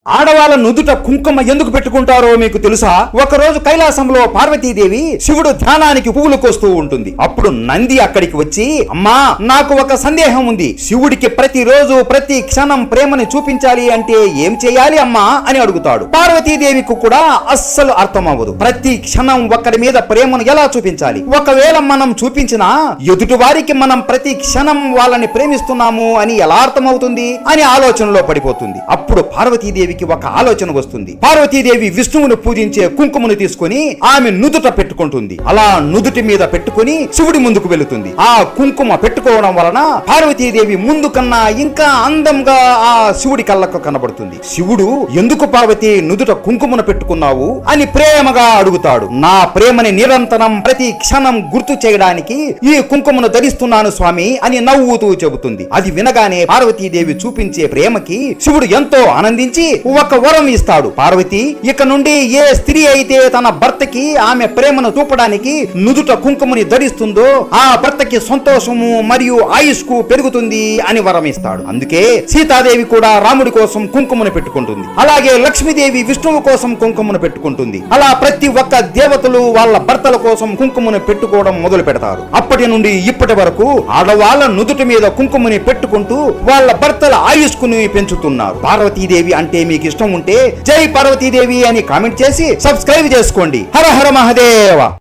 ఆడవాళ్ళ నుదుట కుంకుమ ఎందుకు పెట్టుకుంటారో మీకు తెలుసా? ఒకరోజు కైలాసంలో పార్వతీదేవి శివుడు ధ్యానానికి పువ్వులు కోస్తూ ఉంటుంది. అప్పుడు నంది అక్కడికి వచ్చి, అమ్మా, నాకు ఒక సందేహం ఉంది. శివుడికి ప్రతిరోజు ప్రతి క్షణం ప్రేమని చూపించాలి అంటే ఏం చేయాలి అమ్మా అని అడుగుతాడు. పార్వతీదేవికి కూడా అస్సలు అర్థం అవ్వదు. ప్రతి క్షణం ఒకరి మీద ప్రేమను ఎలా చూపించాలి? ఒకవేళ మనం చూపించినా ఎదుటి వారికి మనం ప్రతి క్షణం వాళ్ళని ప్రేమిస్తున్నాము అని ఎలా అర్థమవుతుంది అని ఆలోచనలో పడిపోతుంది. అప్పుడు పార్వతీదేవి ఒక ఆలోచన వస్తుంది. పార్వతీదేవి విష్ణువును పూజించే కుంకుమను తీసుకుని ఆమె నుదుట పెట్టుకుంటుంది. అలా నుదుటి మీద పెట్టుకుని శివుడి ముందుకు వెళుతుంది. ఆ కుంకుమ పెట్టుకోవడం వలన పార్వతీదేవి ముందు కన్నా ఇంకా అందంగా ఆ శివుడి కళ్ళకు కనబడుతుంది. శివుడు, ఎందుకు పార్వతి నుదుట కుంకుమను పెట్టుకున్నావు అని ప్రేమగా అడుగుతాడు. నా ప్రేమని నిరంతరం ప్రతి క్షణం గుర్తు చేయడానికి ఈ కుంకుమను ధరిస్తున్నాను స్వామి అని నవ్వుతూ చెబుతుంది. అది వినగానే పార్వతీదేవి చూపించే ప్రేమకి శివుడు ఎంతో ఆనందించి ఒక వరం ఇస్తాడు. పార్వతి, ఇక నుండి ఏ స్త్రీ అయితే తన భర్తకి ఆమె ప్రేమను చూపడానికి నుదుట కుంకుమని ధరిస్తుందో ఆ భర్తకి సంతోషము మరియు ఆయుష్కు పెరుగుతుంది అని వరం ఇస్తాడు. అందుకే సీతాదేవి కూడా రాముడి కోసం కుంకుమను పెట్టుకుంటుంది. అలాగే లక్ష్మీదేవి విష్ణువు కోసం కుంకుమను పెట్టుకుంటుంది. అలా ప్రతి ఒక్క దేవతలు వాళ్ళ భర్తల కోసం కుంకుమను పెట్టుకోవడం మొదలు పెడతారు. అప్పటి నుండి ఇప్పటి వరకు ఆడవాళ్ళ నుదుటి మీద కుంకుమని పెట్టుకుంటూ వాళ్ళ భర్తల ఆయుష్కుని పెంచుతున్నారు. పార్వతీదేవి అంటే మీకు ఇష్టం ఉంటే జై పార్వతీదేవి అని కామెంట్ చేసి సబ్స్క్రైబ్ చేసుకోండి. హర హర మహాదేవ.